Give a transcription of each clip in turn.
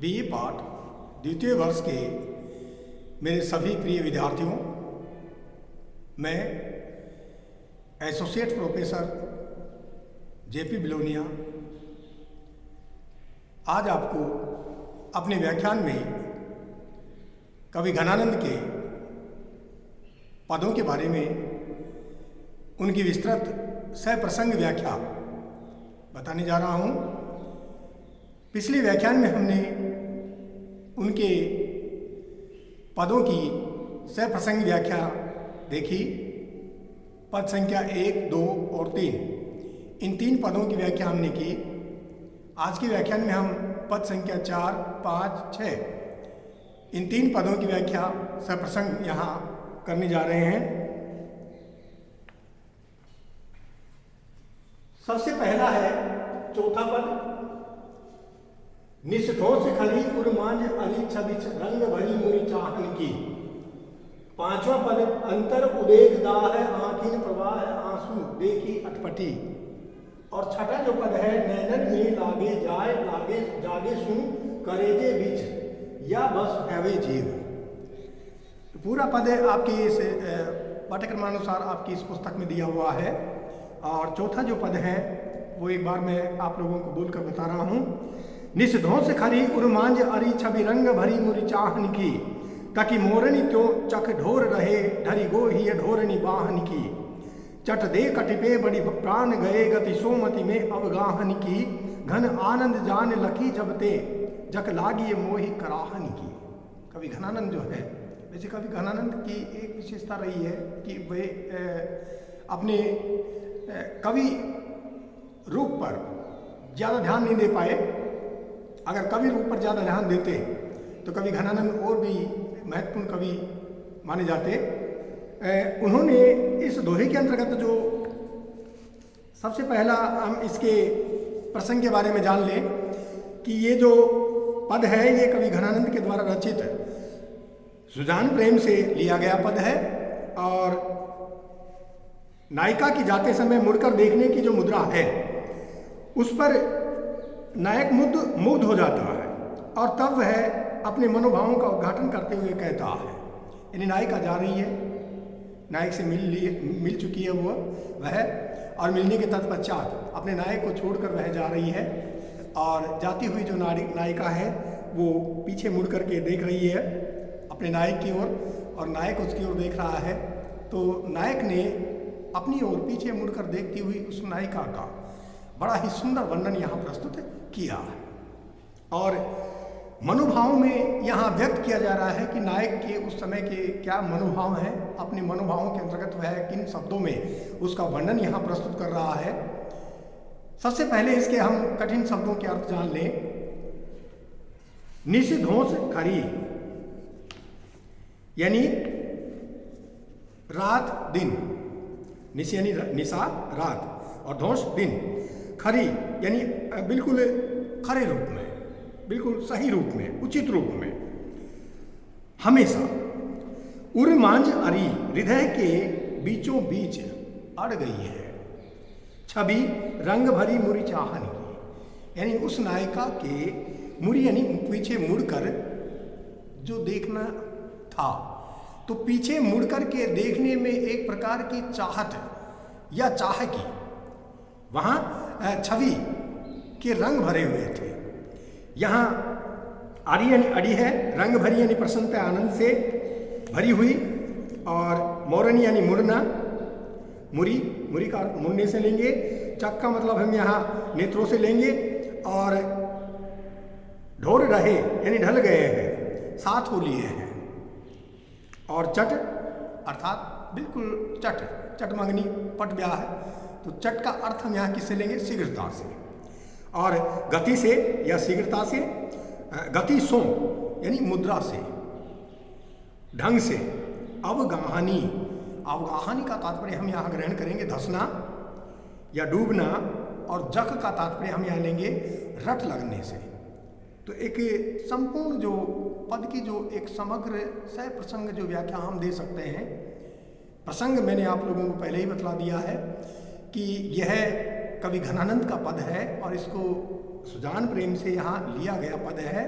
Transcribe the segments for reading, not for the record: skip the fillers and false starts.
BA पाठ द्वितीय वर्ष के मेरे सभी प्रिय विद्यार्थियों, मैं एसोसिएट प्रोफेसर जेपी बिलोनिया आज आपको अपने व्याख्यान में कवि घनानंद के पदों के बारे में उनकी विस्तृत सप्रसंग व्याख्या बताने जा रहा हूँ। पिछले व्याख्यान में हमने उनके पदों की सप्रसंग व्याख्या देखी। पद संख्या 1, 2 और 3, इन 3 पदों की व्याख्या हमने की। आज के व्याख्यान में हम पद संख्या 4, 5, 6 इन 3 पदों की व्याख्या सप्रसंग यहाँ करने जा रहे हैं। सबसे पहला है चौथा पद, निष्ठोष खली उर्मांज अली छबिछ रंग भरी मुरी चाहन की। पांचवा पद, अंतर उदेख दाह आँखिन प्रवाह आंसू देखी अटपटी। और छठा जो पद है, नैनन में लागे जाए लागे जागे सुन करेजे बिच या बस हैवे जीव। तो पूरा पद आपकी इस पाठ्यक्रमानुसार आपकी इस पुस्तक में दिया हुआ है। और चौथा जो पद है वो एक बार मैं आप लोगों को बोलकर बता रहा हूँ। निष्धोष खरी उर्मांज अरी छवि रंग भरी मुरी चाहन की। ताकि मोरनी त्यों चक ढोर रहे ढरी गो ही ढोरनी बाहन की। चट दे कटिपे बड़ी प्राण गए गति सोमति में अवगाहन की। घन आनंद जान लखी जबते जक लागी मोहि कराहन की। कवि घनानंद जो है, वैसे कवि घनानंद की एक विशेषता रही है कि वे अपने कवि रूप पर ज़्यादा ध्यान नहीं दे पाए। अगर कवि रूप पर ज़्यादा ध्यान देते तो कवि घनानंद और भी महत्वपूर्ण कवि माने जाते। उन्होंने इस दोहे के अंतर्गत जो सबसे पहला हम इसके प्रसंग के बारे में जान लें कि ये जो पद है ये कवि घनानंद के द्वारा रचित सुजान प्रेम से लिया गया पद है। और नायिका की जाते समय मुड़कर देखने की जो मुद्रा है उस पर नायक मुग्ध हो जाता है और तब वह अपने मनोभावों का उद्घाटन करते हुए कहता है, यानी नायिका जा रही है, नायक से मिल चुकी है वह और मिलने के तत्पश्चात अपने नायक को छोड़कर वह जा रही है। और जाती हुई जो नायिका है वो पीछे मुड़ करके देख रही है अपने नायक की ओर और नायक उसकी ओर देख रहा है। तो नायक ने अपनी ओर पीछे मुड़कर देखती हुई उस नायिका का बड़ा ही सुंदर वर्णन यहाँ प्रस्तुत किया है। और मनोभाव में यहाँ व्यक्त किया जा रहा है कि नायक के उस समय के क्या मनोभाव हैं। अपने मनोभावों के अंतर्गत वह किन शब्दों में उसका वर्णन यहाँ प्रस्तुत कर रहा है। सबसे पहले इसके हम कठिन शब्दों के अर्थ जान लें। निष्धोष खरी यानी रात दिन, निश यानी निशा रात और धोष दिन। खरी यानी बिल्कुल खरे रूप में, बिल्कुल सही रूप में, उचित रूप में, हमेशा। उर्मांज अरी हृदय के बीचों बीच अड़ गई है। छवि रंग भरी मुरी चाहन की, यानी उस नायिका के मुरी यानी पीछे मुड़कर जो देखना था, तो पीछे मुड़कर के देखने में एक प्रकार की चाहत या चाह की वहाँ छवि के रंग भरे हुए थे। यहाँ आरी यानी अड़ी है, रंग भरी यानी प्रसन्नता आनंद से भरी हुई, और मोरनी यानी मुड़ना, मुरी का मुड़ने से लेंगे, चक का मतलब हम यहाँ नेत्रों से लेंगे, और ढोर रहे यानी ढल गए हैं, साथ हो लिए हैं। और चट अर्थात बिल्कुल चट मंगनी पट ब्याह है, तो चट का अर्थ हम यहाँ किससे लेंगे? शीघ्रता से। और गति से या शीघ्रता से, गति सो यानी मुद्रा से, ढंग से। अवगाहनी का तात्पर्य हम यहाँ ग्रहण करेंगे धसना या डूबना, और जख का तात्पर्य हम यहाँ लेंगे रट लगने से। तो एक संपूर्ण जो पद की जो एक समग्र सप्रसंग जो व्याख्या हम दे सकते हैं। प्रसंग मैंने आप लोगों को पहले ही बतला दिया है कि यह कवि घनानंद का पद है और इसको सुजान प्रेम से यहाँ लिया गया पद है।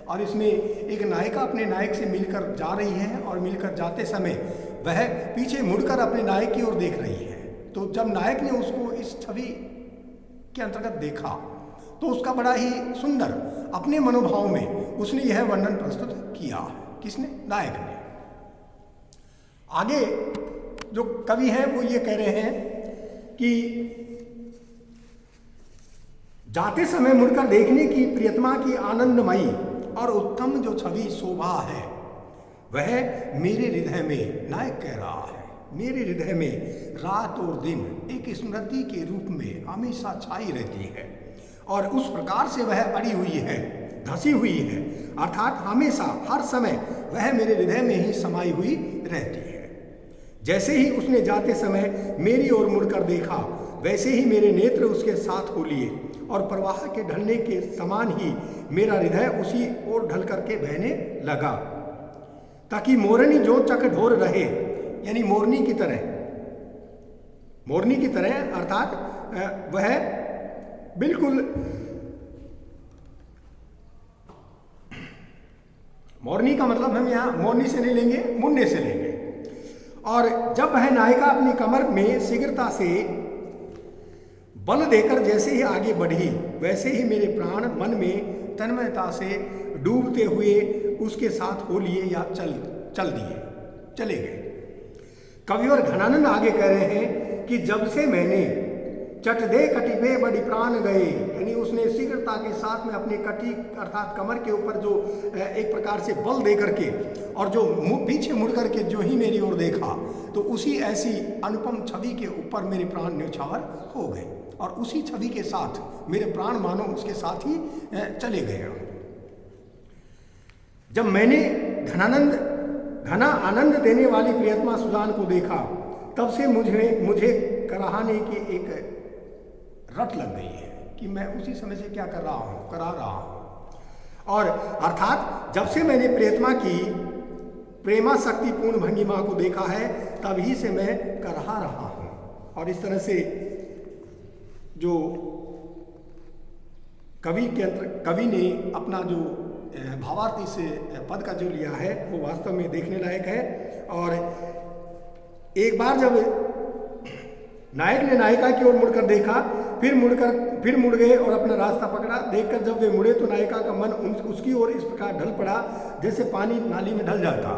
और इसमें एक नायिका अपने नायक से मिलकर जा रही है और मिलकर जाते समय वह पीछे मुड़कर अपने नायक की ओर देख रही है। तो जब नायक ने उसको इस छवि के अंतर्गत देखा तो उसका बड़ा ही सुंदर अपने मनोभाव में उसने यह वर्णन प्रस्तुत किया। किसने? नायक ने। आगे जो कवि हैं वो ये कह रहे हैं कि जाते समय मुड़कर देखने की प्रियतमा की आनंदमयी और उत्तम जो छवि शोभा है वह मेरे हृदय में, नायक कह रहा है, मेरे हृदय में रात और दिन एक स्मृति के रूप में हमेशा छाई रहती है और उस प्रकार से वह अड़ी हुई है, धसी हुई है, अर्थात हमेशा हर समय वह मेरे हृदय में ही समाई हुई रहती है। जैसे ही उसने जाते समय मेरी ओर मुड़कर देखा वैसे ही मेरे नेत्र उसके साथ हो लिए और प्रवाह के ढलने के समान ही मेरा हृदय उसी ओर ढल करके बहने लगा, ताकि मोरनी जो चकढोर रहे, यानी मोरनी की तरह अर्थात वह बिल्कुल मोरनी का मतलब हम यहाँ मोरनी से नहीं लेंगे, मुन्ने से लेंगे। और जब वह नायिका अपनी कमर में शीघ्रता से बल देकर जैसे ही आगे बढ़ी वैसे ही मेरे प्राण मन में तन्मयता से डूबते हुए उसके साथ हो लिए या चले गए। कवि और घनानंद आगे कह रहे हैं कि जब से मैंने चट दे कटिबे बड़ी प्राण गए, यानी उसने शीघ्रता के साथ में अपने कटी अर्थात कमर के ऊपर जो एक प्रकार से बल दे करके और जो पीछे मुड़ करके जो ही मेरी ओर देखा तो उसी ऐसी अनुपम छवि के ऊपर मेरे प्राण न्यौछावर हो गए और उसी छवि के साथ मेरे प्राण मानो उसके साथ ही चले गए। जब मैंने घना आनंद देने वाली प्रियतमा सुजान को देखा तब से मुझे कराहने की एक रट लग गई है कि मैं उसी समय से क्या करा रहा हूं। और अर्थात जब से मैंने प्रियतमा की प्रेमा शक्तिपूर्ण भंगिमा को देखा है तभी से मैं करा रहा हूं। और इस तरह से जो कवि ने अपना जो भावार्थ इस पद का जो लिया है वो वास्तव में देखने लायक है। और एक बार जब नायक ने नायिका की ओर मुड़कर देखा फिर मुड़ गए और अपना रास्ता पकड़ा। देखकर जब वे मुड़े तो नायिका का मन उसकी ओर इस प्रकार ढल पड़ा जैसे पानी नाली में ढल जाता।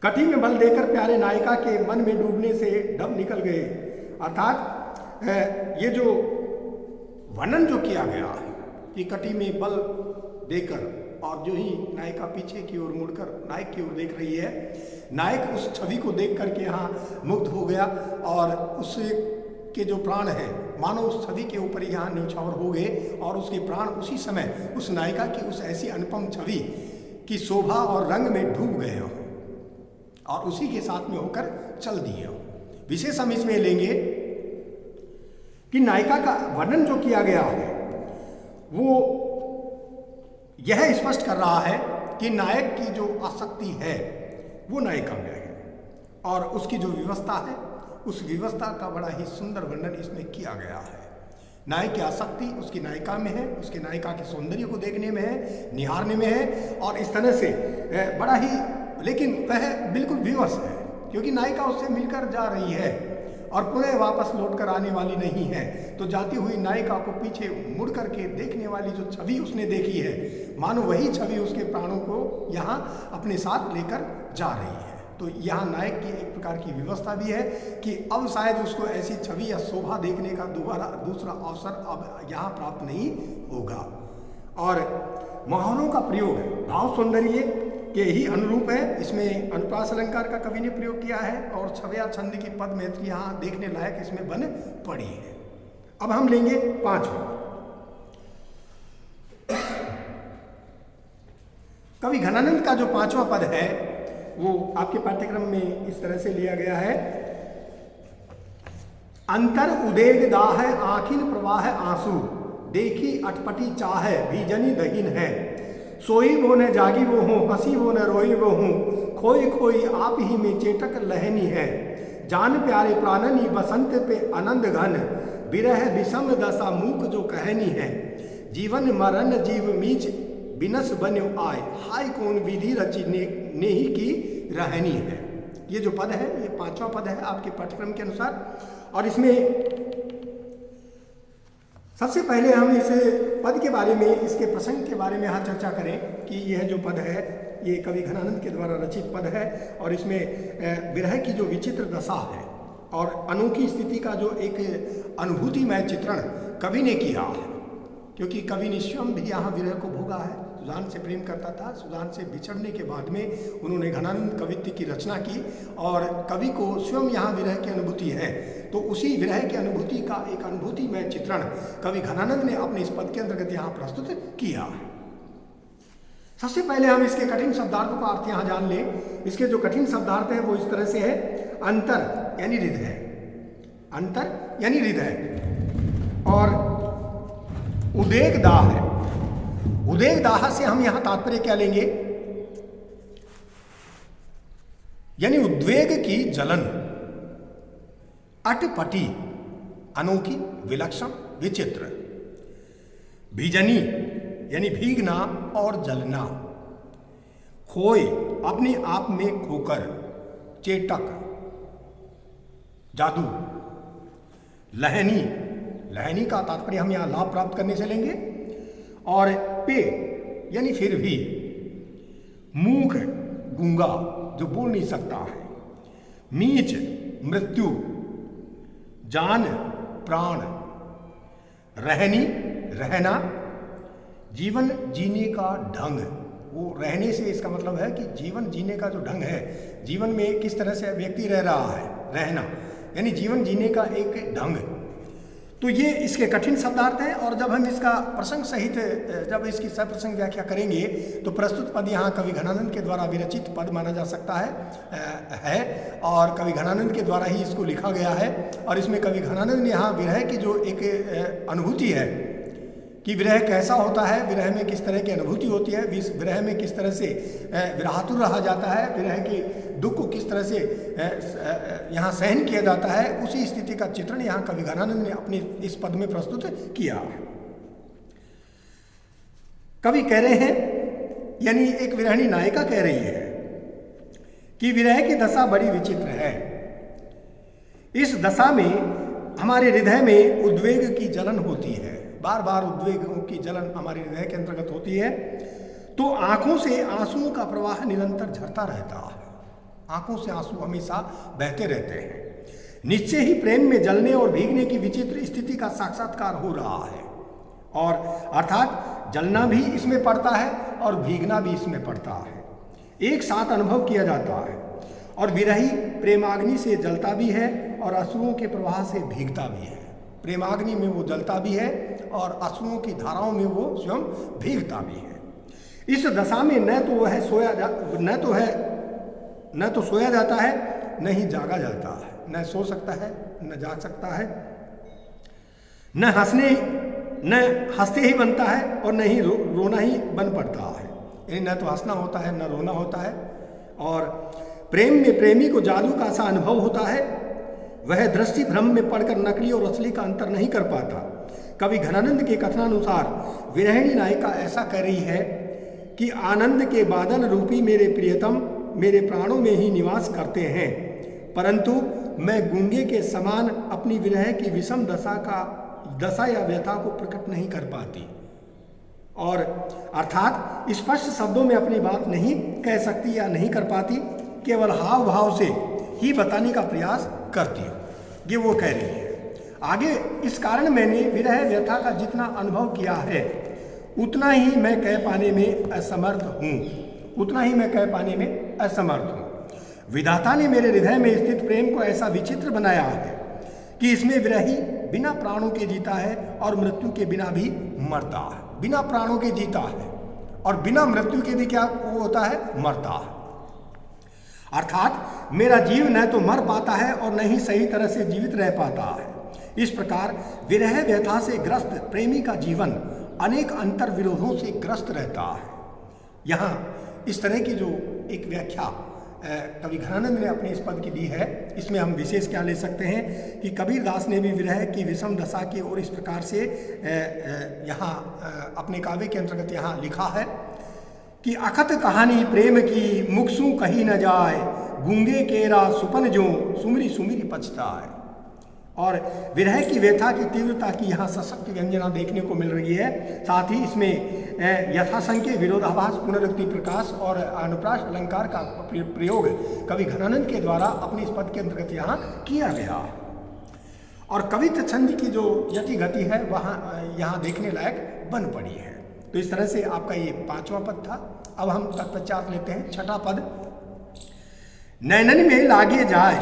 कटी में बल देकर प्यारे नायिका के मन में डूबने से डब निकल गए। अर्थात ये जो वर्णन जो किया गया है कि कटी में बल देकर और जो ही नायिका पीछे की ओर मुड़कर नायक की ओर देख रही है, नायक उस छवि को देख करके यहाँ मुग्ध हो गया और उसके जो प्राण हैं मानो उस छवि के ऊपर यहाँ न्यौछावर हो गए और उसके प्राण उसी समय उस नायिका की उस ऐसी अनुपम छवि की शोभा और रंग में डूब गए हो और उसी के साथ में होकर चल दिए हो। विशेष हम इसमें लेंगे कि नायिका का वर्णन जो किया गया है वो यह स्पष्ट कर रहा है कि नायक की जो आसक्ति है वो नायिका में है और उसकी जो व्यवस्था है उस व्यवस्था का बड़ा ही सुंदर वर्णन इसमें किया गया है। नायक की आसक्ति उसकी नायिका में है, उसकी नायिका के सौंदर्य को देखने में है, निहारने में है और इस तरह से बड़ा ही, लेकिन वह बिल्कुल विवश है क्योंकि नायिका उससे मिलकर जा रही है और पुनः वापस लौटकर आने वाली नहीं है। तो जाती हुई नायिका को पीछे मुड़ करके देखने वाली जो छवि उसने देखी है मानो वही छवि उसके प्राणों को यहाँ अपने साथ लेकर जा रही है। तो यहाँ नायक की एक प्रकार की व्यवस्था भी है कि अब शायद उसको ऐसी छवि या शोभा देखने का दूसरा अवसर अब यहाँ प्राप्त नहीं होगा। और मुहावरों का प्रयोग भाव सौंदर्य के ही अनुरूप है। इसमें अनुप्रास अलंकार का कवि ने प्रयोग किया है और छवया छंद की पद मैत्री यहाँ देखने लायक इसमें बन पड़ी है। अब हम लेंगे पांचवा। कवि घनानंद का जो पांचवा पद है वो आपके पाठ्यक्रम में इस तरह से लिया गया है। अंतर उदेग दाह आखिन प्रवाह आंसू देखी अटपटी चाह बीजनी दहीन है सोई वो न जागी वो हूँ हंसी वो न रोई वो हूँ खोई खोई आप ही में चेटक लहनी है जान प्यारे प्राणनी बसंत पे आनंद घन बिरह विषम दशा मूक जो कहनी है जीवन मरण जीव मीच बिनस बन्यो आय, हाय कौन विधि रची ने ही की रहनी है। ये जो पद है ये 5वां पद है आपके पाठ्यक्रम के अनुसार। और इसमें सबसे पहले हम इस पद के बारे में, इसके प्रसंग के बारे में यहाँ चर्चा करें कि यह जो पद है ये कवि घनानंद के द्वारा रचित पद है और इसमें विरह की जो विचित्र दशा है और अनोखी स्थिति का जो एक अनुभूतिमय चित्रण कवि ने किया है, क्योंकि कवि ने स्वयं भी यहाँ विरह को भोगा है। सुजान से प्रेम करता था, सुजान से बिछड़ने के बाद में उन्होंने घनानंद कवित्व की रचना की और कवि को स्वयं यहाँ विरह की अनुभूति है, तो उसी विरह की अनुभूति का एक अनुभूतिमय चित्रण कवि घनानंद ने अपने इस पद के अंतर्गत यहाँ प्रस्तुत किया है। सबसे पहले हम इसके कठिन शब्दार्थों का अर्थ यहाँ जान लें। इसके जो कठिन शब्दार्थ है वो इस तरह से है, अंतर यानी हृदय, अंतर यानी हृदय, और उदेक दाह है। उदेक दाह से हम यहां तात्पर्य क्या लेंगे, यानी उद्वेग की जलन, अटपटी, अनोखी, विलक्षण, विचित्र। भीजनी यानी भीगना और जलना, खोए अपने आप में खोकर, चेटक, जादू। लहनी, लहनी का तात्पर्य हम यहां लाभ प्राप्त करने से लेंगे। और पे यानी फिर भी, मूक, गूंगा जो बोल नहीं सकता है, मीच मृत्यु, जान प्राण, रहनी रहना, जीवन जीने का ढंग। वो रहने से इसका मतलब है कि जीवन जीने का जो ढंग है, जीवन में किस तरह से व्यक्ति रह रहा है, रहना यानी जीवन जीने का एक ढंग। तो ये इसके कठिन शब्दार्थ हैं और जब हम इसका प्रसंग सहित जब इसकी सप्रसंग व्याख्या करेंगे तो प्रस्तुत पद यहाँ कवि घनानंद के द्वारा विरचित पद माना जा सकता है और कवि घनानंद के द्वारा ही इसको लिखा गया है। और इसमें कवि घनानंद ने यहाँ विरह की जो एक अनुभूति है कि विरह कैसा होता है, विरह में किस तरह की अनुभूति होती है, विरह में किस तरह से विरहातुर रहा जाता है, विरह के दुख को किस तरह से यहाँ सहन किया जाता है, उसी स्थिति का चित्रण यहाँ कवि घनानंद ने अपने इस पद में प्रस्तुत किया। कवि कह रहे हैं, यानी एक विरहणी नायिका कह रही है कि विरह की दशा बड़ी विचित्र है। इस दशा में हमारे हृदय में उद्वेग की जलन होती है, बार बार उद्वेगों की जलन हमारे हृदय के अंतर्गत होती है। तो आंखों से आंसुओं का प्रवाह निरंतर झरता रहता है, आंखों से आंसू हमेशा बहते रहते हैं। निश्चय ही प्रेम में जलने और भीगने की विचित्र स्थिति का साक्षात्कार हो रहा है, और अर्थात जलना भी इसमें पड़ता है और भीगना भी इसमें पड़ता है, एक साथ अनुभव किया जाता है। और विरही प्रेमाग्नि से जलता भी है और अश्रुओं के प्रवाह से भीगता भी है। प्रेमाग्नि में वो जलता भी है और अश्रुओं की धाराओं में वो स्वयं भीगता भी है। इस दशा में न तो वह न तो सोया जाता है, न ही जागा जाता है, न सो सकता है न जाग सकता है, न हंसते ही बनता है और न ही रोना ही बन पड़ता है, यानी न तो हंसना होता है न रोना होता है। और प्रेम में प्रेमी को जादू का सा अनुभव होता है, वह दृष्टि भ्रम में पड़कर नकली और असली का अंतर नहीं कर पाता। कवि घनानंद के कथनानुसार विरहिणी नायिका ऐसा कह रही है कि आनंद के बादल रूपी मेरे प्रियतम मेरे प्राणों में ही निवास करते हैं, परंतु मैं गूंगे के समान अपनी विरह की विषम दशा या व्यथा को प्रकट नहीं कर पाती, और अर्थात स्पष्ट शब्दों में अपनी बात नहीं कह सकती या नहीं कर पाती, केवल हाव भाव से ही बताने का प्रयास करती हूँ, ये वो कह रही है। आगे, इस कारण मैंने विरह व्यथा का जितना अनुभव किया है उतना ही मैं कह पाने में असमर्थ हूँ। विधाता ने मेरे हृदय में स्थित प्रेम को ऐसा विचित्र बनाया है कि इसमें विरही बिना प्राणों के जीता है और मृत्यु के बिना भी मरता है। बिना प्राणों के जीता है और बिना मृत्यु के भी क्या होता है, मरता है। अर्थात मेरा जीव न तो मर पाता है और न ही सही तरह से जीवित रह पाता है। इस प्रकार विरह व्यथा से ग्रस्त प्रेमी का जीवन अनेक अंतर विरोधों से ग्रस्त रहता है। यहाँ इस तरह की जो एक व्याख्या कवि घनानंद ने अपने इस पद की दी है। इसमें हम विशेष क्या ले सकते हैं कि कबीर दास ने भी विरह की विषम दशा की ओर इस प्रकार से यहाँ अपने काव्य के अंतर्गत यहाँ लिखा है कि अखत कहानी प्रेम की मुखसू कही न जाए, गूंगे केरा सुपन जो सुमरी सुमरी पछताए। और विरह की व्यथा की तीव्रता की यहाँ सशक्त व्यंजना देखने को मिल रही है। साथ ही इसमें यथासंख्य विरोधाभास, पुनरुक्ति, प्रकाश और अनुप्रास अलंकार का प्रयोग कवि घनानंद के द्वारा अपने इस पद के अंतर्गत यहाँ किया गया है। और कवित्व छंद की जो यति गति है वहाँ यहाँ देखने लायक बन पड़ी है। तो इस तरह से आपका ये 5वां पद था। अब हम तत्पश्चात लेते हैं 6ठा पद। नैनन में लागे जाए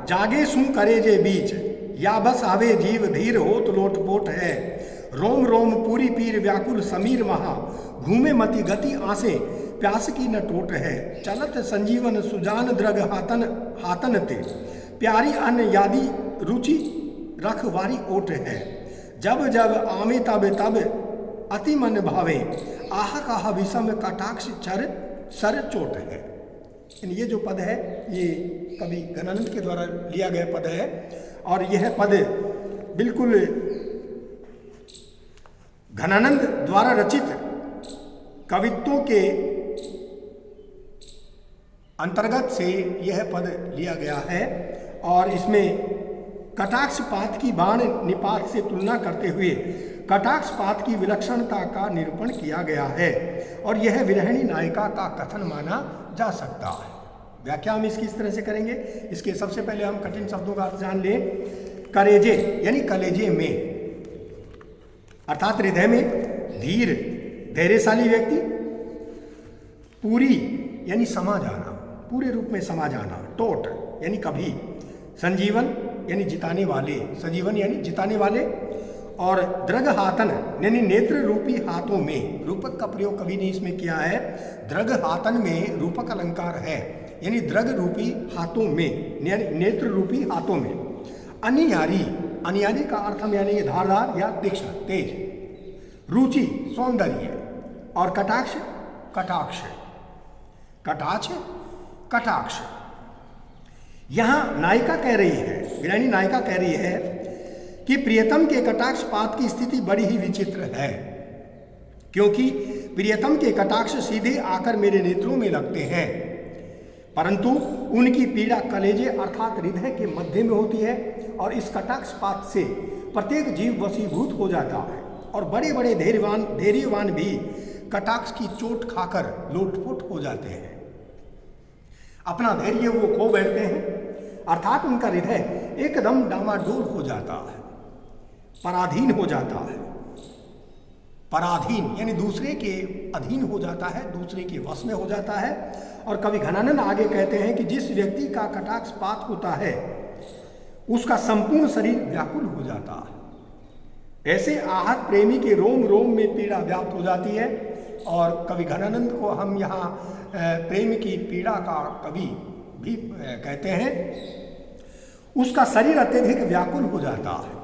जागे सू करे जे बीच, या बस आवे जीव धीर होत लोटपोट है। रोम रोम पूरी पीर व्याकुल समीर महा, घूमे मति गति आसे प्यास की न टोट है। चलत संजीवन सुजान द्रग हातन हातन ते, प्यारी अन्न यादि रुचि रखवारी ओट है। जब जब आमे तब तब अति मन भावे, आह कहा विषम कटाक्ष चर सर चोट है। ये जो पद है ये कवि घनानंद के द्वारा लिया गया पद है। और यह पद बिल्कुल घनानंद द्वारा रचित कवित्वों के अंतर्गत से यह पद लिया गया है। और इसमें कटाक्षपात की बाण निपात से तुलना करते हुए कटाक्षपात की विलक्षणता का निरूपण किया गया है। और यह विरहिणी नायिका का कथन माना जा सकता है। व्याख्या हम इसकी इस तरह से करेंगे। इसके सबसे पहले हम कठिन शब्दों का अर्थ जान लें। करेजे यानी कलेजे में, अर्थात हृदय में, धीर धैर्यशाली व्यक्ति, पूरी यानी समा जाना, पूरे रूप में समा जाना, टोट यानी कभी, संजीवन यानी जिताने वाले, संजीवन यानी जिताने वाले, और द्रग हातन यानी नेत्र रूपी हाथों में। रूपक का प्रयोग कवि ने इसमें किया है। द्रग हातन में रूपक अलंकार है, यानी द्रग रूपी हाथों में, नेत्र रूपी हाथों में। अनियारी, अनियारी का अर्थ हम यानी धारदार या तीक्ष्ण, तेज। रुचि सौंदर्य, और कटाक्ष कटाक्ष, कटाक्ष कटाक्ष। यहाँ नायिका कह रही है, विरहिणी नायिका कह रही है कि प्रियतम के कटाक्षपात की स्थिति बड़ी ही विचित्र है, क्योंकि प्रियतम के कटाक्ष सीधे आकर मेरे नेत्रों में लगते हैं, परंतु उनकी पीड़ा कलेजे अर्थात हृदय के मध्य में होती है। और इस कटाक्षपात से प्रत्येक जीव वशीभूत हो जाता है, और बड़े बड़े धैर्यवान भी कटाक्ष की चोट खाकर लोटपोट हो जाते हैं। अपना धैर्य वो खो बैठते हैं, अर्थात उनका हृदय एकदम डामाडोल हो जाता है, पराधीन हो जाता है। पराधीन यानी दूसरे के अधीन हो जाता है, दूसरे के वश में हो जाता है। और कवि घनानंद आगे कहते हैं कि जिस व्यक्ति का कटाक्षपात होता है उसका संपूर्ण शरीर व्याकुल हो जाता है। ऐसे आहत प्रेमी के रोम रोम में पीड़ा व्याप्त हो जाती है। और कवि घनानंद को हम यहाँ प्रेम की पीड़ा का कवि भी कहते हैं। उसका शरीर अत्यधिक व्याकुल हो जाता है,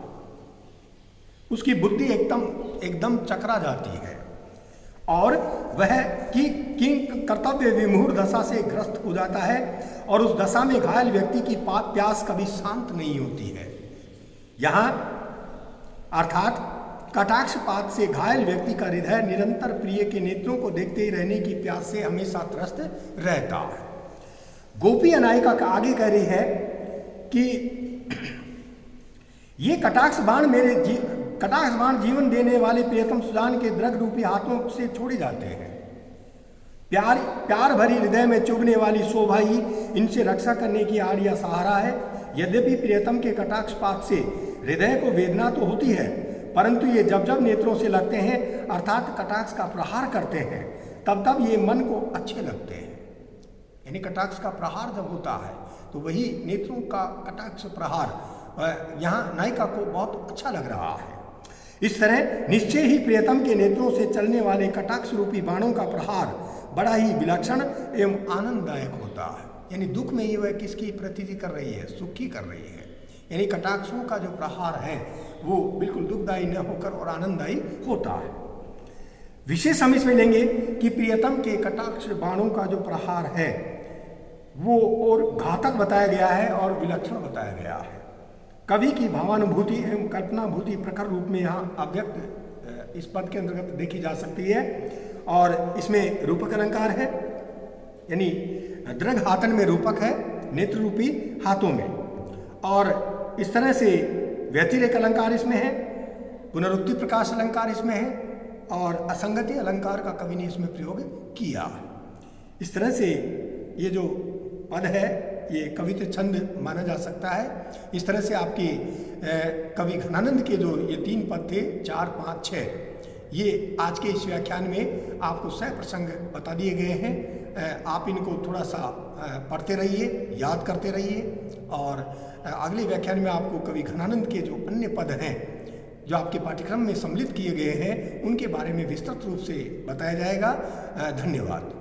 उसकी बुद्धि एकदम चकरा जाती है, और वह किंग कर्तव्य विमूढ़ दशा से ग्रस्त हो जाता है। और उस दशा में घायल व्यक्ति की प्यास कभी शांत नहीं होती है। यहाँ अर्थात कटाक्षपात से घायल व्यक्ति का हृदय निरंतर प्रिय के नेत्रों को देखते ही रहने की प्यास से हमेशा त्रस्त रहता है। गोपी अनायिका का आगे कह रही है कि ये कटाक्ष बाण जीवन देने वाले प्रियतम सुजान के द्रग रूपी हाथों से छोड़े जाते हैं। प्यार भरी हृदय में चुभने वाली शोभा ही इनसे रक्षा करने की आड़ या सहारा है। यद्यपि प्रियतम के कटाक्षपात से हृदय को वेदना तो होती है, परंतु ये जब जब नेत्रों से लगते हैं अर्थात कटाक्ष का प्रहार करते हैं, तब तब ये मन को अच्छे लगते हैं। यानी कटाक्ष का प्रहार जब होता है तो वही नेत्रों का कटाक्ष प्रहार यहाँ नायिका को बहुत अच्छा लग रहा है। इस तरह निश्चय ही प्रियतम के नेत्रों से चलने वाले कटाक्ष रूपी बाणों का प्रहार बड़ा ही विलक्षण एवं आनंददायक होता है। यानी दुख में ही वह किसकी प्रतीति कर रही है, सुख की कर रही है। यानी कटाक्षों का जो प्रहार है वो बिल्कुल दुखदायी न होकर और आनंददायी होता है। विशेष हम इसमें लेंगे कि प्रियतम के कटाक्ष बाणों का जो प्रहार है वो और घातक बताया गया है और विलक्षण बताया गया है। कवि की भावानुभूति एवं कल्पनाभूति प्रखर रूप में यहाँ अव्यक्त इस पद के अंतर्गत देखी जा सकती है। और इसमें रूपक अलंकार है, यानी दृढ़ हाथन में रूपक है, नेत्र रूपी हाथों में। और इस तरह से व्यतिरेक अलंकार इसमें है, पुनरुक्ति प्रकाश अलंकार इसमें है, और असंगति अलंकार का कवि ने इसमें प्रयोग किया। इस तरह से ये जो पद है ये कवित्व छंद माना जा सकता है। इस तरह से आपकी कवि घनानंद के जो ये 3 पद थे 4, 5, 6, ये आज के इस व्याख्यान में आपको सह प्रसंग बता दिए गए हैं। आप इनको थोड़ा सा पढ़ते रहिए, याद करते रहिए, और अगले व्याख्यान में आपको कवि घनानंद के जो अन्य पद हैं जो आपके पाठ्यक्रम में सम्मिलित किए गए हैं उनके बारे में विस्तृत रूप से बताया जाएगा। धन्यवाद।